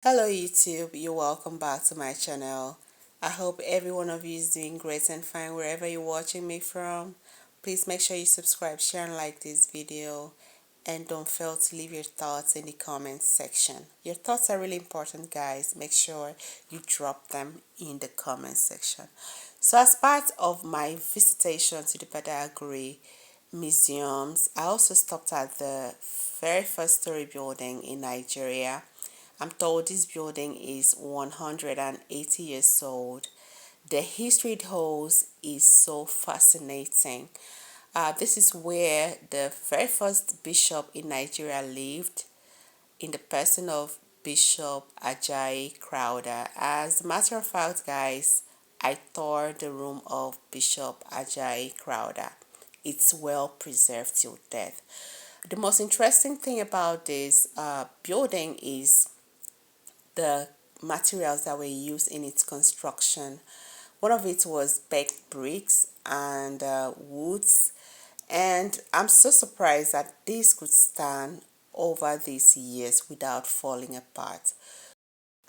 Hello YouTube, you're welcome back to my channel. I hope every one of you is doing great and fine wherever you're watching me from. Please make sure you subscribe, share and like this video, and don't fail to leave your thoughts in the comments section. Your thoughts are really important, guys. Make sure you drop them in the comment section. So as part of my visitation to the Badagry museums, I also stopped at the very first story building in Nigeria. I'm told this building is 180 years old. The history it holds is so fascinating. This is where the very first bishop in Nigeria lived, in the person of Bishop Ajayi Crowther. As a matter of fact, guys, I toured the room of Bishop Ajayi Crowther. It's well preserved till death. The most interesting thing about this building is the materials that were used in its construction. One of it was baked bricks and woods, and I'm so surprised that this could stand over these years without falling apart.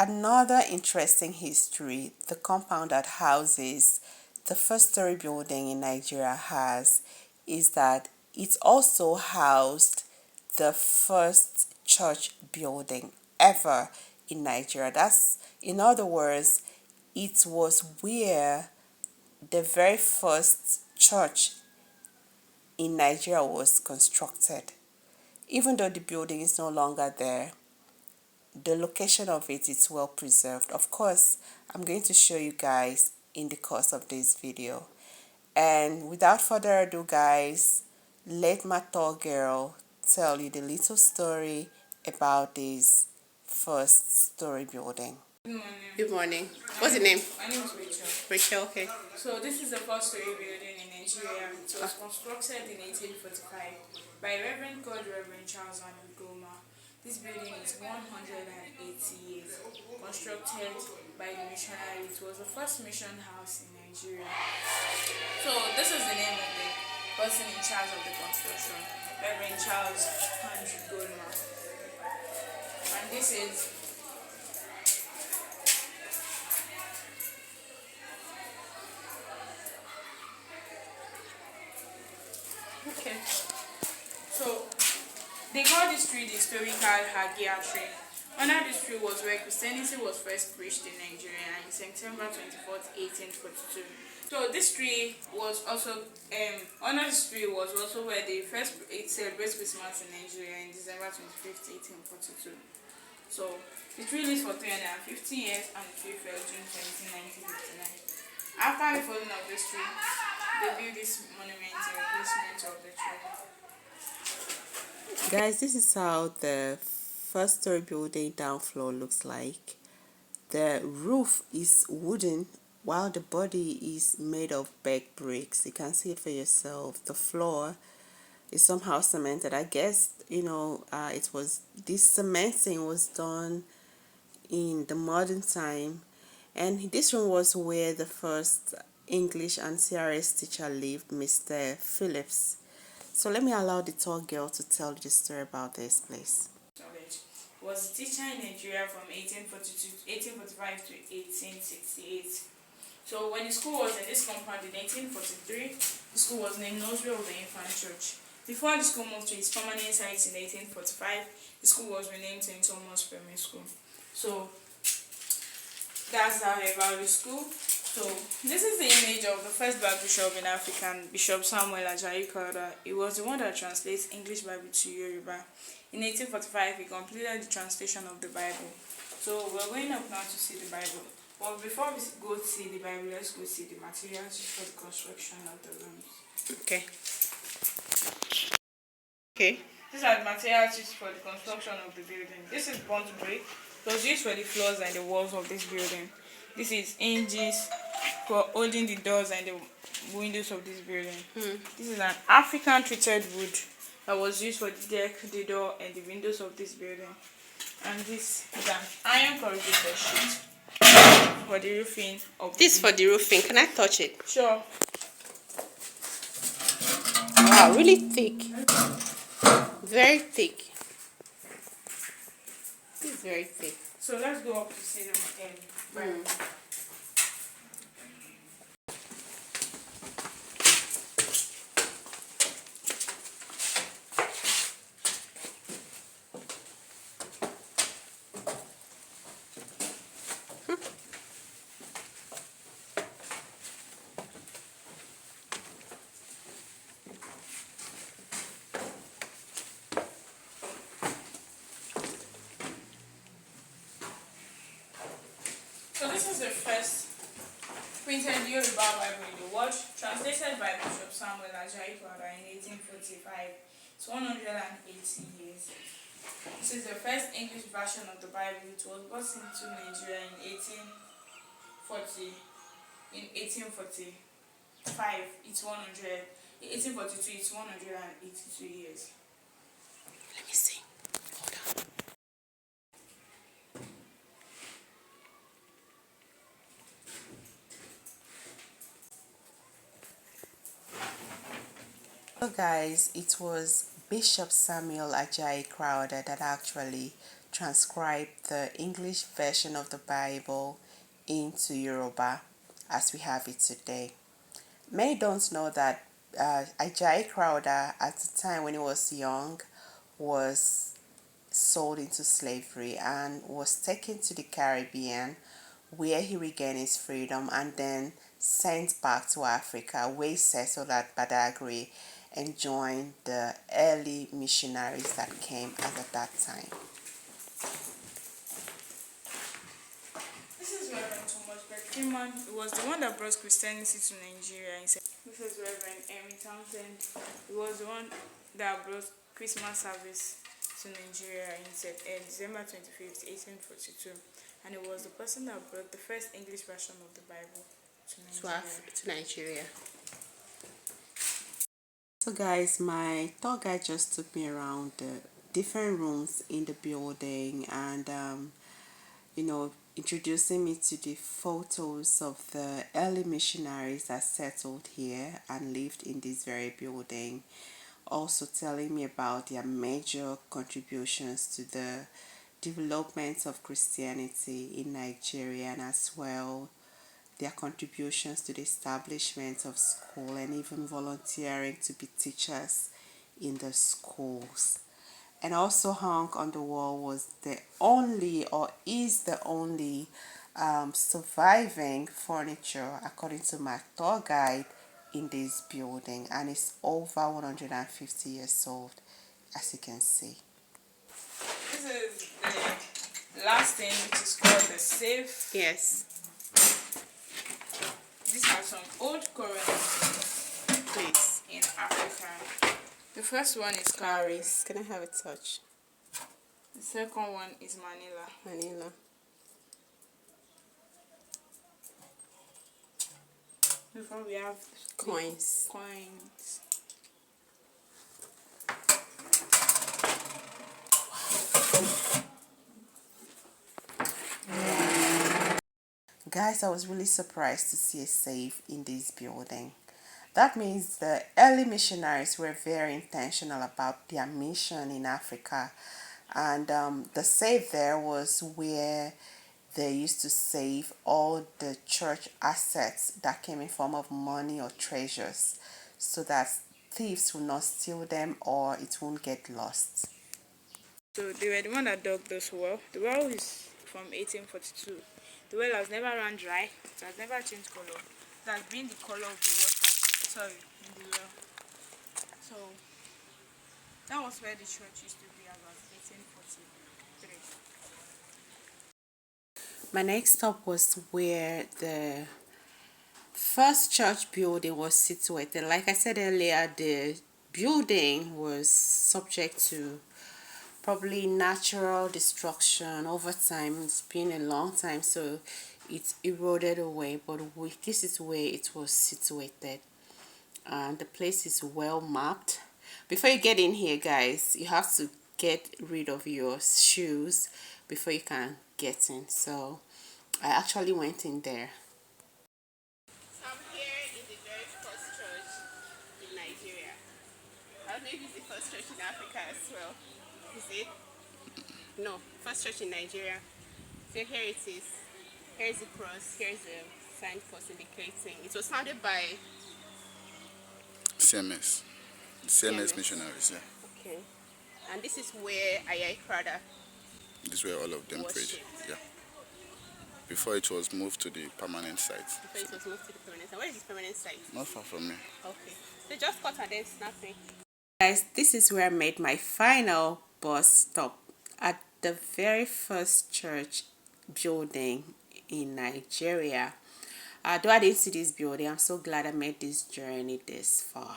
Another interesting history the compound that houses the first story building in Nigeria has is that it also housed the first church building ever in Nigeria. That's, in other words, it was where the very first church in Nigeria was constructed. Even though the building is no longer there, the location of it is well preserved. Of course, I'm going to show you guys in the course of this video. And without further ado, guys, let my tall girl tell you the little story about this first story building. Good morning. Good morning. What's your name? My name is Rachel. Rachel, okay. So this is the first story building in Nigeria. It was constructed in 1845 by Reverend Charles and Goma. This building is 180 years. Constructed by the missionary. It was the first mission house in Nigeria. So this is the name of the person in charge of the construction, Reverend Charles and Goma. And this is okay. So they call this tree the historical Hagia tree. Under this tree was where Christianity was first preached in Nigeria in September 24th, 1842. So this tree was also under this tree was also where they first celebrate Christmas in Nigeria in December 25th, 1842. So the tree lived for 350 years and the tree fell June 17, 1959. After the falling of this tree, they built this monument in replacement of the tree. Guys, this is how the first story building down floor looks like. The roof is wooden while the body is made of baked bricks. You can see it for yourself. The floor is somehow cemented. I guess, it was, this cementing was done in the modern time. And this room was where the first English and CRS teacher lived, Mr. Phillips. So let me allow the tall girl to tell you the story about this place. Was a teacher in Nigeria from 1845 to 1868. So when the school was in this compound in 1843, the school was named Nursery of the Infant Church. Before the school moved to its permanent site in 1845, the school was renamed St. Thomas Primary School. So that's how about the school. So this is the image of the first black bishop in Africa, Bishop Samuel Ajayi Crowther. He was the one that translates English Bible to Yoruba. In 1845, he completed the translation of the Bible. So we're going up now to see the Bible. But before we go see the Bible, let's go see the materials for the construction of the rooms. Okay. Okay. These are the materials used for the construction of the building. This is burnt brick. It was used for the floors and the walls of this building. This is hinges for holding the doors and the windows of this building. This is an African treated wood that was used for the deck, the door, and the windows of this building. And this is an iron corrugated sheet for the roofing of This for the roofing. Can I touch it? Sure. Wow, really thick. Very thick. This is very thick. So let's go up to see them again. Bible. So this is the first printed Yoruba Bible in the world, translated by Bishop Samuel Ajayi Crowther in 1845. It's 180 years. This is the first English version of the Bible. It was brought into Nigeria in 1840. In 1845, it's 100. In 1842, it's 182 years. Let me see. So guys, it was Bishop Samuel Ajayi Crowther that actually transcribed the English version of the Bible into Yoruba as we have it today. Many don't know that Ajayi Crowther, at the time when he was young, was sold into slavery and was taken to the Caribbean, where he regained his freedom and then sent back to Africa, where he settled at Badagry and joined the early missionaries that came at that time. This is Reverend Thomas Beckman. It was the one that brought Christianity to Nigeria. This is Reverend Emmy Townsend. It was the one that brought Christmas service to Nigeria in December 25th, 1842. And it was the person that brought the first English version of the Bible to Nigeria. To Nigeria. So guys, my tour guide just took me around the different rooms in the building and introducing me to the photos of the early missionaries that settled here and lived in this very building. Also telling me about their major contributions to the development of Christianity in Nigeria, and as well their contributions to the establishment of school and even volunteering to be teachers in the schools. And also hung on the wall was the only, or is the only, surviving furniture, according to my tour guide, in this building, and it's over 150 years old, as you can see. This is the last thing, which is called the safe. Yes. These are some old currencies, Please. in Africa. The first one is cowries. Can I have a touch? The second one is Manila. Manila. Before we have Coins. Coins. Guys, I was really surprised to see a safe in this building. That means the early missionaries were very intentional about their mission in Africa. And the safe there was where they used to save all the church assets that came in form of money or treasures, so that thieves will not steal them or it won't get lost. So they were the one that dug this well. The well is from 1842. The well has never run dry. It has never changed color. It has been the color of the water. Sorry, in the well. So that was where the church used to be about 1843. My next stop was where the first church building was situated. Like I said earlier, the building was subject to probably natural destruction over time. It's been a long time, so it eroded away, but this is where it was situated. The place is well mapped. Before you get in here, guys, you have to get rid of your shoes before you can get in. So I actually went in there. I'm here in the very first church in Nigeria. Or maybe it's the first church in Africa as well. Is it? No, first church in Nigeria. So here it is. Here's the cross. Here's the signpost indicating. It was founded by CMS. CMS CMS. missionaries, yeah. Okay. And this is where Ayai Krada This is where all of them prayed. worshipped. Yeah. Before it was moved to the permanent site. Before it was moved to the permanent site. Where is this permanent site? Not far from me. Okay. So just cut and then snap it. Guys, this is where I made my final bus stop at the very first church building in Nigeria. Though I didn't see this building, I'm so glad I made this journey this far.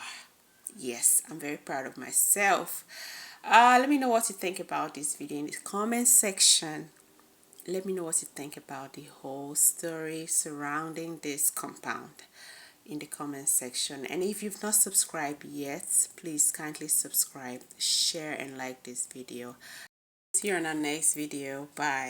Yes, I'm very proud of myself. Let me know what you think about this video in the comment section. Let me know what you think about the whole story surrounding this compound in the comment section. And if you've not subscribed yet, please kindly subscribe, share and like this video. See you on our next video. Bye.